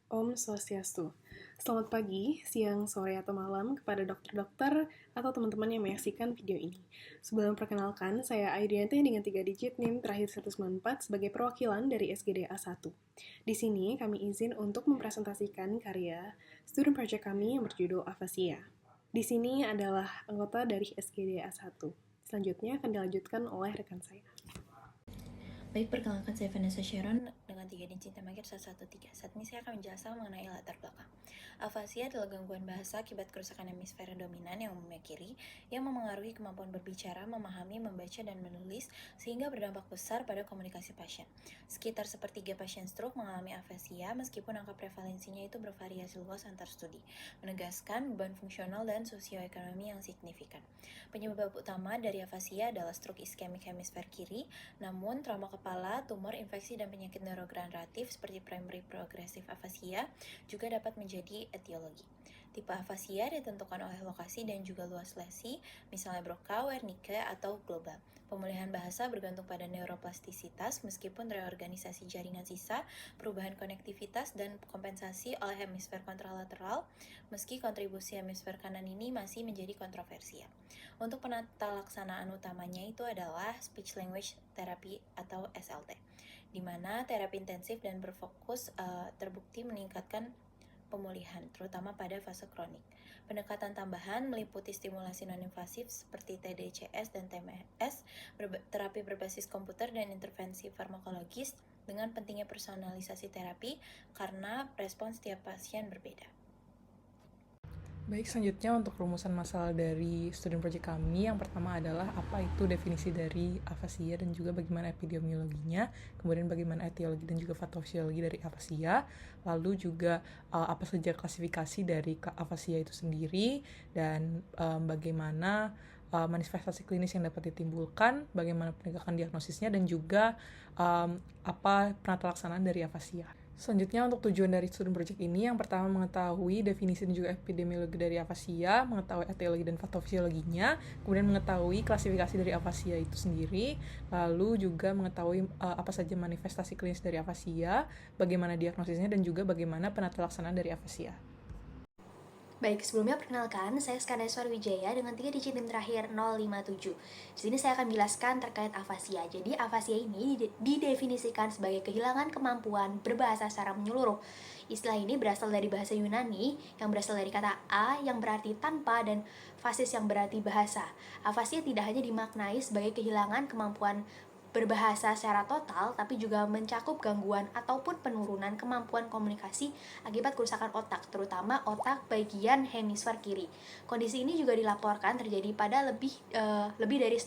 Om Swastiastu. Selamat pagi, siang, sore, atau malam kepada dokter-dokter atau teman-teman yang menyaksikan video ini. Sebelum perkenalkan, saya Aidianti dengan 3 digit NIM terakhir 194 sebagai perwakilan dari SGDA 1. Di sini kami izin untuk mempresentasikan karya student project kami yang berjudul Afasia. Di sini adalah anggota dari SGDA 1. Selanjutnya akan dilanjutkan oleh rekan saya. Baik, perkenalkan saya Vanessa Sharon dengan 3 digit temaker 113. Saat ini saya akan menjelaskan mengenai latar belakang. Afasia adalah gangguan bahasa akibat kerusakan hemisfer dominan yang umumnya kiri, yang memengaruhi kemampuan berbicara, memahami, membaca, dan menulis, sehingga berdampak besar pada komunikasi pasien. Sekitar sepertiga pasien stroke mengalami afasia, meskipun angka prevalensinya itu bervariasi luas antar studi, menegaskan beban fungsional dan sosioekonomi yang signifikan. Penyebab utama dari afasia adalah stroke iskemik hemisfer kiri, namun trauma kepala, tumor, infeksi, dan penyakit neurogeneratif seperti primary progressive aphasia juga dapat menjadi etiologi. Tipe afasia ditentukan oleh lokasi dan juga luas lesi, misalnya Broca, Wernicke, atau global. Pemulihan bahasa bergantung pada neuroplastisitas, meskipun reorganisasi jaringan sisa, perubahan konektivitas, dan kompensasi oleh hemisfer kontralateral, meski kontribusi hemisfer kanan ini masih menjadi kontroversial. Untuk penata laksanaan utamanya itu adalah speech language therapy atau SLT, di mana terapi intensif dan berfokus terbukti meningkatkan pemulihan, terutama pada fase kronik. Pendekatan tambahan meliputi stimulasi non-invasif seperti TDCS dan TMS, terapi berbasis komputer, dan intervensi farmakologis dengan pentingnya personalisasi terapi karena respons setiap pasien berbeda. Baik, selanjutnya untuk rumusan masalah dari student project kami, yang pertama adalah apa itu definisi dari afasia dan juga bagaimana epidemiologinya, kemudian bagaimana etiologi dan juga patofisiologi dari afasia, lalu juga apa saja klasifikasi dari afasia itu sendiri, dan bagaimana manifestasi klinis yang dapat ditimbulkan, bagaimana penegakan diagnosisnya, dan juga apa penata laksanaan dari afasia. Selanjutnya untuk tujuan dari student project ini, yang pertama mengetahui definisi dan juga epidemiologi dari afasia, mengetahui etiologi dan patofisiologinya, kemudian mengetahui klasifikasi dari afasia itu sendiri, lalu juga mengetahui apa saja manifestasi klinis dari afasia, bagaimana diagnosisnya, dan juga bagaimana penata laksanaan dari afasia. Baik, sebelumnya perkenalkan, saya Skandaswar Wijaya dengan 3 digit NIM terakhir 057. Di sini saya akan menjelaskan terkait afasia. Jadi, afasia ini didefinisikan sebagai kehilangan kemampuan berbahasa secara menyeluruh. Istilah ini berasal dari bahasa Yunani yang berasal dari kata a yang berarti tanpa dan fasis yang berarti bahasa. Afasia tidak hanya dimaknai sebagai kehilangan kemampuan berbahasa secara total, tapi juga mencakup gangguan ataupun penurunan kemampuan komunikasi akibat kerusakan otak, terutama otak bagian hemisfer kiri. Kondisi ini juga dilaporkan terjadi pada lebih dari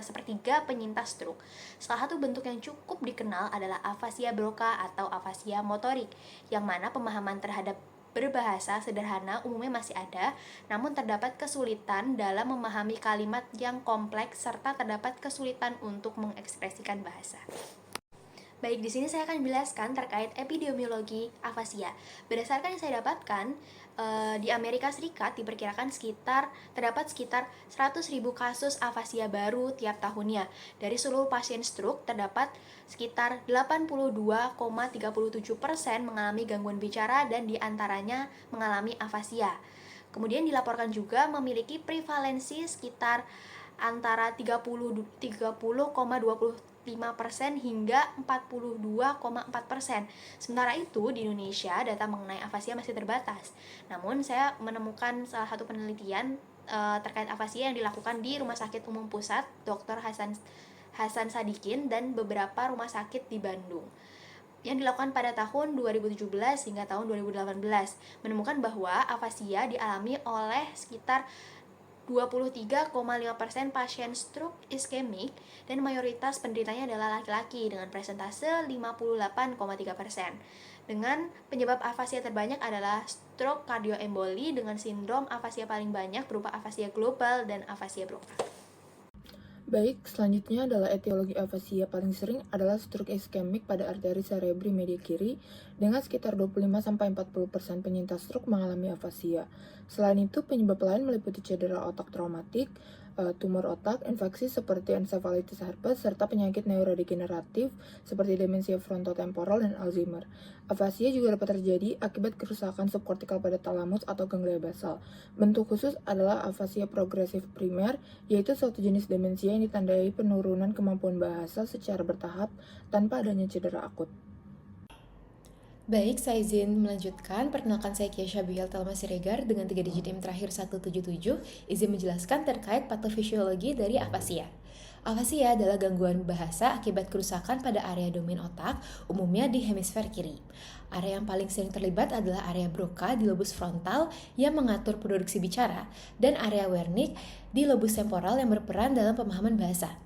sepertiga penyintas stroke. Salah satu bentuk yang cukup dikenal adalah afasia Broca atau afasia motorik, yang mana pemahaman terhadap berbahasa sederhana umumnya masih ada, namun terdapat kesulitan dalam memahami kalimat yang kompleks serta terdapat kesulitan untuk mengekspresikan bahasa. Baik, di sini saya akan menjelaskan terkait epidemiologi afasia. Berdasarkan yang saya dapatkan, di Amerika Serikat diperkirakan terdapat sekitar 100.000 kasus afasia baru tiap tahunnya. Dari seluruh pasien stroke terdapat sekitar 82,37% mengalami gangguan bicara dan diantaranya mengalami afasia. Kemudian dilaporkan juga memiliki prevalensi sekitar antara 30,25% hingga 42,4%. Sementara itu, di Indonesia data mengenai afasia masih terbatas. Namun, saya menemukan salah satu penelitian terkait afasia yang dilakukan di Rumah Sakit Umum Pusat Dr. Hasan Sadikin dan beberapa rumah sakit di Bandung yang dilakukan pada tahun 2017 hingga tahun 2018 menemukan bahwa afasia dialami oleh sekitar 23,5% pasien stroke iskemik dan mayoritas penderitanya adalah laki-laki dengan persentase 58,3%. Dengan penyebab afasia terbanyak adalah stroke kardioemboli dengan sindrom afasia paling banyak berupa afasia global dan afasia Broca. Baik, selanjutnya adalah etiologi afasia paling sering adalah stroke iskemik pada arteri cerebri media kiri dengan sekitar 25-40% penyintas stroke mengalami afasia. Selain itu, penyebab lain meliputi cedera otak traumatik, tumor otak, infeksi seperti encephalitis herpes, serta penyakit neurodegeneratif seperti demensia frontotemporal dan Alzheimer. Afasia juga dapat terjadi akibat kerusakan subkortikal pada talamus atau ganglia basal. Bentuk khusus adalah afasia progresif primer, yaitu suatu jenis demensia yang ditandai penurunan kemampuan bahasa secara bertahap tanpa adanya cedera akut. Baik, saya izin melanjutkan. Perkenalkan saya Kiesha Biel Thelma Siregar dengan 3 digit NIM terakhir 177. Izin menjelaskan terkait patofisiologi dari afasia. Afasia adalah gangguan bahasa akibat kerusakan pada area domain otak, umumnya di hemisfer kiri. Area yang paling sering terlibat adalah area Broca di lobus frontal yang mengatur produksi bicara, dan area Wernicke di lobus temporal yang berperan dalam pemahaman bahasa.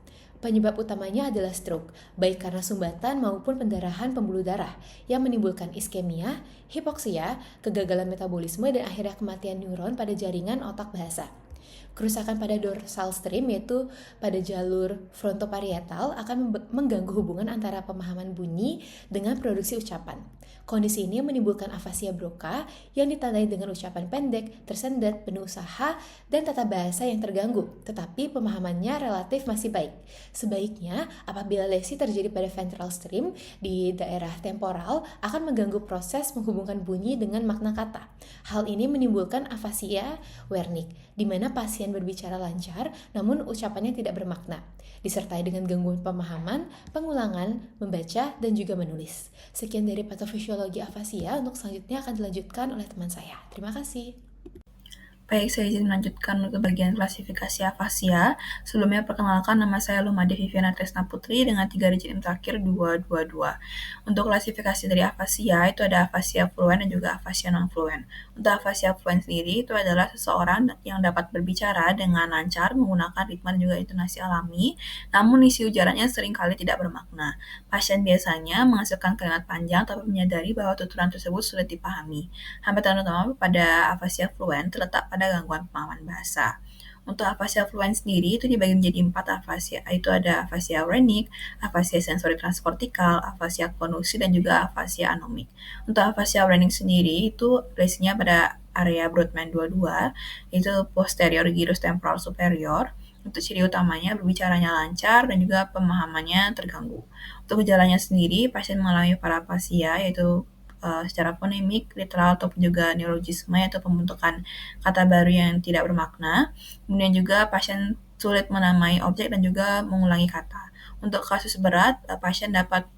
Penyebab utamanya adalah stroke, baik karena sumbatan maupun pendarahan pembuluh darah yang menimbulkan iskemia, hipoksia, kegagalan metabolisme, dan akhirnya kematian neuron pada jaringan otak bahasa. Kerusakan pada dorsal stream, yaitu pada jalur frontoparietal, akan mengganggu hubungan antara pemahaman bunyi dengan produksi ucapan. Kondisi ini menimbulkan afasia Broca yang ditandai dengan ucapan pendek, tersendat, penuh usaha, dan tata bahasa yang terganggu, tetapi pemahamannya relatif masih baik. Sebaiknya, apabila lesi terjadi pada ventral stream di daerah temporal, akan mengganggu proses menghubungkan bunyi dengan makna kata. Hal ini menimbulkan afasia Wernicke, di mana pasien berbicara lancar namun ucapannya tidak bermakna, disertai dengan gangguan pemahaman, pengulangan, membaca, dan juga menulis. Sekian dari patofisiologi afasia. Untuk selanjutnya akan dilanjutkan oleh teman saya. Terima kasih. Baik, saya izin melanjutkan untuk bagian klasifikasi afasia. Sebelumnya perkenalkan, nama saya Lumade Viviana Tresna Putri dengan 3 digit NIM terakhir 222. Untuk klasifikasi dari afasia, itu ada afasia fluent dan juga afasia non-fluent. Untuk afasia fluent sendiri, itu adalah seseorang yang dapat berbicara dengan lancar menggunakan ritme dan juga intonasi alami, namun isi ujarannya seringkali tidak bermakna. Pasien biasanya menghasilkan kalimat panjang tanpa menyadari bahwa tuturan tersebut sulit dipahami. Hambatan utama pada afasia fluent terletak pada gangguan pemahaman bahasa. Untuk afasia fluent sendiri itu dibagi menjadi 4 afasia, yaitu ada afasia Wernicke, afasia sensori transkortikal, afasia konusi, dan juga afasia anomik. Untuk afasia Wernicke sendiri itu lesinya pada area Brodmann 22, yaitu posterior gyrus temporal superior. Untuk ciri utamanya berbicaranya lancar dan juga pemahamannya terganggu. Untuk gejalanya sendiri, pasien mengalami parapasia, yaitu secara fonemik, literal, ataupun juga neologisme, yaitu pembentukan kata baru yang tidak bermakna. Kemudian juga pasien sulit menamai objek dan juga mengulangi kata. Untuk kasus berat, pasien dapat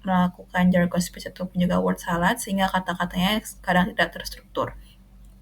melakukan jargon speech ataupun juga word salad sehingga kata-katanya kadang tidak terstruktur.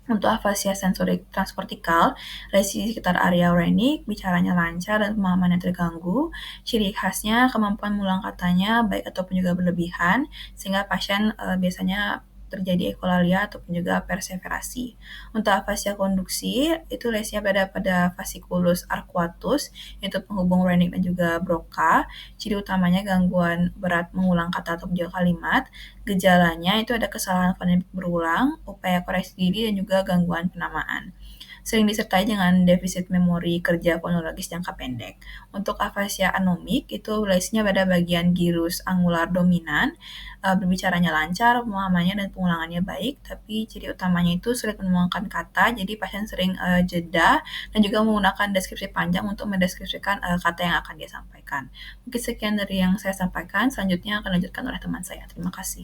Untuk afasia sensori transkortikal, lesi di sekitar area Wernicke, bicaranya lancar dan pemahamannya terganggu. Ciri khasnya kemampuan mengulang katanya baik ataupun juga berlebihan, sehingga pasien biasanya terjadi ekolalia ataupun juga perseverasi. Untuk afasia konduksi, itu lesinya pada fasciculus arcuatus, yaitu penghubung Wernicke dan juga Broca. Ciri utamanya gangguan berat mengulang kata ataupun juga kalimat. Gejalanya itu ada kesalahan fonemik berulang, upaya koreksi diri, dan juga gangguan penamaan. Sering disertai dengan defisit memori kerja fonologis jangka pendek. Untuk afasia anomik, itu lesinya pada bagian gyrus angular dominan, berbicaranya lancar, pemahamannya dan pengulangannya baik, tapi ciri utamanya itu sulit menemukan kata, jadi pasien sering jeda dan juga menggunakan deskripsi panjang untuk mendeskripsikan kata yang akan dia sampaikan. Mungkin sekian dari yang saya sampaikan, selanjutnya akan dilanjutkan oleh teman saya. Terima kasih.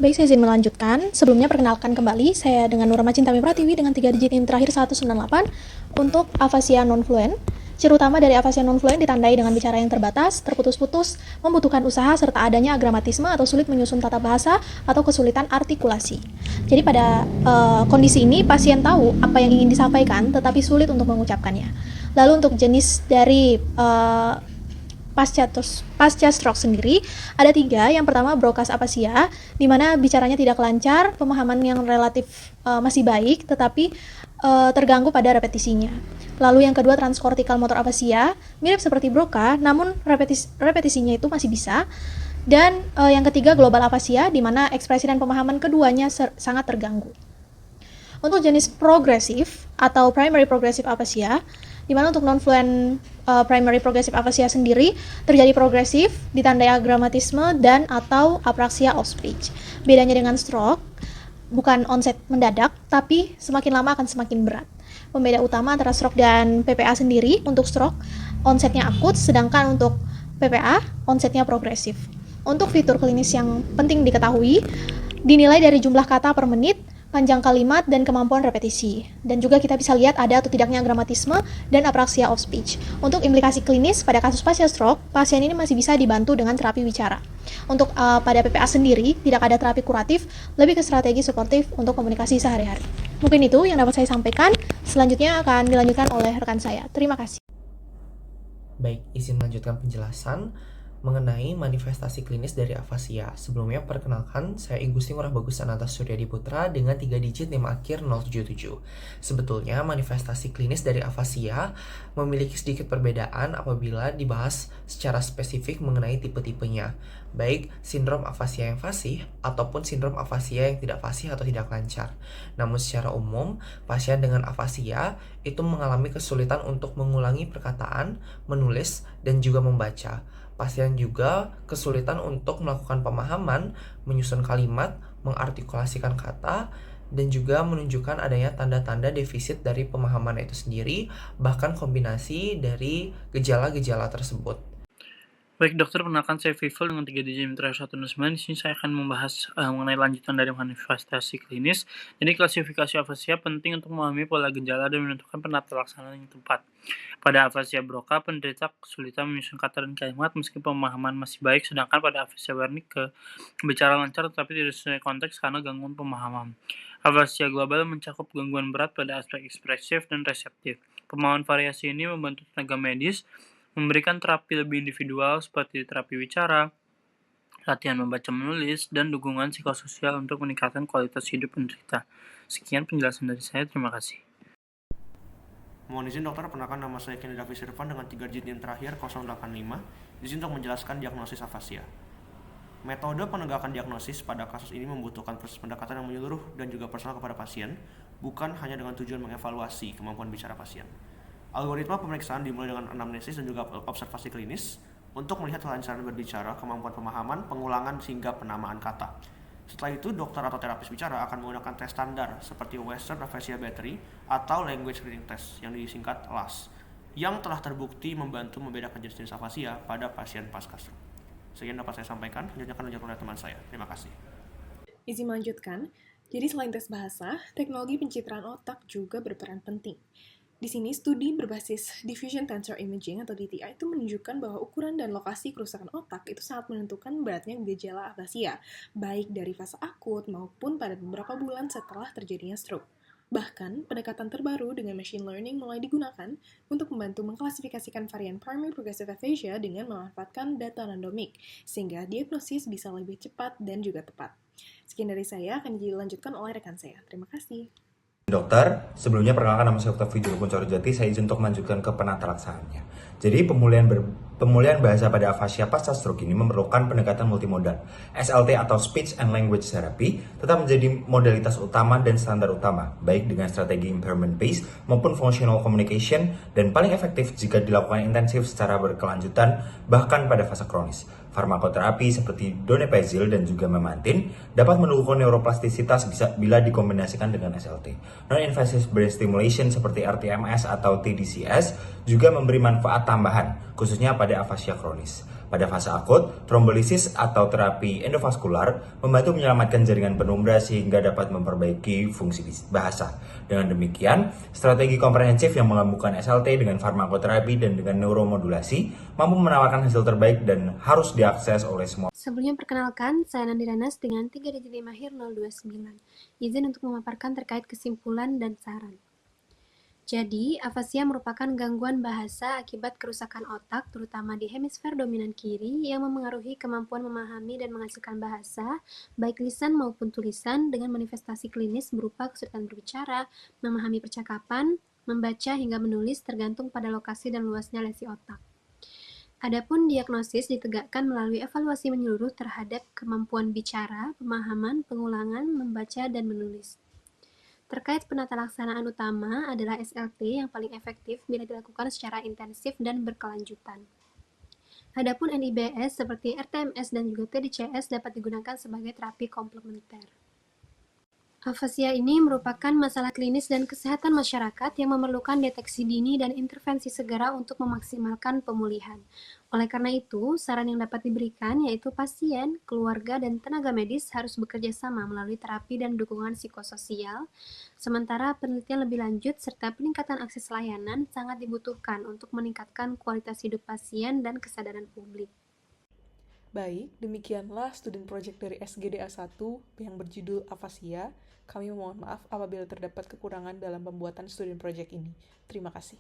Baik, saya izin melanjutkan. Sebelumnya perkenalkan kembali, saya dengan Nurma Cintami Pratiwi dengan 3 digit NIM terakhir 198 untuk afasia non-fluent. Ciri utama dari afasia non-fluent ditandai dengan bicara yang terbatas, terputus-putus, membutuhkan usaha, serta adanya agramatisme atau sulit menyusun tata bahasa atau kesulitan artikulasi. Jadi pada kondisi ini, pasien tahu apa yang ingin disampaikan, tetapi sulit untuk mengucapkannya. Lalu untuk jenis dari pasca stroke sendiri ada 3. Yang pertama Broca's afasia, di mana bicaranya tidak lancar, pemahaman yang relatif masih baik, tetapi terganggu pada repetisinya. Lalu yang kedua transkortikal motor afasia, mirip seperti Broca, namun repetisinya itu masih bisa. Dan yang ketiga global afasia, di mana ekspresi dan pemahaman keduanya sangat terganggu. Untuk jenis progresif atau primary progressive afasia, di mana untuk non-fluent primary progressive afasia sendiri terjadi progresif, ditandai agramatisme dan atau apraksia of speech. Bedanya dengan stroke, bukan onset mendadak, tapi semakin lama akan semakin berat. pembeda utama antara stroke dan PPA sendiri. Untuk stroke, onsetnya akut, sedangkan untuk PPA, onsetnya progresif. Untuk fitur klinis yang penting diketahui, dinilai dari jumlah kata per menit, panjang kalimat, dan kemampuan repetisi. Dan juga kita bisa lihat ada atau tidaknya gramatisme dan apraksia of speech. Untuk implikasi klinis, pada kasus pasien stroke, pasien ini masih bisa dibantu dengan terapi bicara. Untuk pada PPA sendiri, tidak ada terapi kuratif, lebih ke strategi suportif untuk komunikasi sehari-hari. Mungkin itu yang dapat saya sampaikan, selanjutnya akan dilanjutkan oleh rekan saya. Terima kasih. Baik, izin melanjutkan penjelasan mengenai manifestasi klinis dari afasia. Sebelumnya, perkenalkan, saya I Gusti Ngurah Bagus Ananta Suryadi Putra dengan 3 digit NIM akhir 077. Sebetulnya, manifestasi klinis dari afasia memiliki sedikit perbedaan apabila dibahas secara spesifik mengenai tipe-tipenya, baik sindrom afasia yang fasih ataupun sindrom afasia yang tidak fasih atau tidak lancar. Namun secara umum, pasien dengan afasia itu mengalami kesulitan untuk mengulangi perkataan, menulis, dan juga membaca. Pasien juga kesulitan untuk melakukan pemahaman, menyusun kalimat, mengartikulasikan kata, dan juga menunjukkan adanya tanda-tanda defisit dari pemahaman itu sendiri, bahkan kombinasi dari gejala-gejala tersebut. Baik dokter, perkenalkan saya Vivol dengan 3 digit NIM terakhir 169. Di sini saya akan membahas mengenai lanjutan dari manifestasi klinis. Jadi klasifikasi afasia penting untuk memahami pola gejala dan menentukan penata laksanaan yang tepat. Pada afasia Broca, penderita kesulitan menyusun kata dan kalimat meski pemahaman masih baik, sedangkan pada afasia Wernicke bicara lancar tetapi tidak sesuai konteks karena gangguan pemahaman. Afasia global mencakup gangguan berat pada aspek ekspresif dan reseptif. Pemahaman variasi ini membantu tenaga medis memberikan terapi lebih individual seperti terapi bicara, latihan membaca menulis, dan dukungan psikososial untuk meningkatkan kualitas hidup penderita. Sekian penjelasan dari saya, terima kasih. Mohon izin dokter, perkenalkan nama saya Kenny Davis Irfan dengan 3 digit NIM terakhir 085. Izin untuk menjelaskan diagnosis afasia. Metode penegakan diagnosis pada kasus ini membutuhkan proses pendekatan yang menyeluruh dan juga personal kepada pasien, bukan hanya dengan tujuan mengevaluasi kemampuan bicara pasien. Algoritma pemeriksaan dimulai dengan anamnesis dan juga observasi klinis untuk melihat kelancaran berbicara, kemampuan pemahaman, pengulangan, hingga penamaan kata. Setelah itu, dokter atau terapis bicara akan menggunakan tes standar seperti Western Aphasia Battery atau Language Reading Test yang disingkat LAS, yang telah terbukti membantu membedakan jenis-jenis afasia pada pasien pasca stroke. Sekian dapat saya sampaikan, selanjutnya akan dilanjutkan oleh teman saya. Terima kasih. Izin melanjutkan, jadi selain tes bahasa, teknologi pencitraan otak juga berperan penting. Di sini, studi berbasis Diffusion Tensor Imaging atau DTI itu menunjukkan bahwa ukuran dan lokasi kerusakan otak itu sangat menentukan beratnya gejala afasia, baik dari fase akut maupun pada beberapa bulan setelah terjadinya stroke. Bahkan, pendekatan terbaru dengan machine learning mulai digunakan untuk membantu mengklasifikasikan varian primary progressive aphasia dengan memanfaatkan data randomik, sehingga diagnosis bisa lebih cepat dan juga tepat. Sekian dari saya, akan dilanjutkan oleh rekan saya. Terima kasih. Dokter, sebelumnya perkenalkan nama saya Oktavi Juru Kuncoro Jati, saya izin untuk melanjutkan ke penata laksanaannya. Jadi pemulihan bahasa pada afasia pasca stroke ini memerlukan pendekatan multimodal. SLT atau Speech and Language Therapy tetap menjadi modalitas utama dan standar utama, baik dengan strategi impairment based maupun functional communication, dan paling efektif jika dilakukan intensif secara berkelanjutan bahkan pada fase kronis. Farmakoterapi seperti donepezil dan juga memantin dapat mendukung neuroplastisitas bila dikombinasikan dengan SLT. Non-invasive brain stimulation seperti RTMS atau TDCS juga memberi manfaat tambahan, khususnya pada afasia kronis. Pada fase akut, trombolisis atau terapi endovaskular membantu menyelamatkan jaringan penumbra sehingga dapat memperbaiki fungsi bahasa. Dengan demikian, strategi komprehensif yang menggabungkan SLT dengan farmakoterapi dan dengan neuromodulasi mampu menawarkan hasil terbaik dan harus diakses oleh semua. Sebelumnya perkenalkan, saya Nandi Ranas dengan 3 digit NIM akhir 029. Izin untuk memaparkan terkait kesimpulan dan saran. Jadi, afasia merupakan gangguan bahasa akibat kerusakan otak, terutama di hemisfer dominan kiri, yang memengaruhi kemampuan memahami dan menghasilkan bahasa, baik lisan maupun tulisan, dengan manifestasi klinis berupa kesulitan berbicara, memahami percakapan, membaca hingga menulis tergantung pada lokasi dan luasnya lesi otak. Adapun diagnosis ditegakkan melalui evaluasi menyeluruh terhadap kemampuan bicara, pemahaman, pengulangan, membaca, dan menulis. Terkait penata laksanaan utama adalah SLT yang paling efektif bila dilakukan secara intensif dan berkelanjutan. Adapun NIBS seperti RTMS dan juga TDCS dapat digunakan sebagai terapi komplementer. Afasia ini merupakan masalah klinis dan kesehatan masyarakat yang memerlukan deteksi dini dan intervensi segera untuk memaksimalkan pemulihan. Oleh karena itu, saran yang dapat diberikan yaitu pasien, keluarga, dan tenaga medis harus bekerja sama melalui terapi dan dukungan psikososial, sementara penelitian lebih lanjut serta peningkatan akses layanan sangat dibutuhkan untuk meningkatkan kualitas hidup pasien dan kesadaran publik. Baik, demikianlah student project dari SGDA 1 yang berjudul Afasia. Kami mohon maaf apabila terdapat kekurangan dalam pembuatan student project ini. Terima kasih.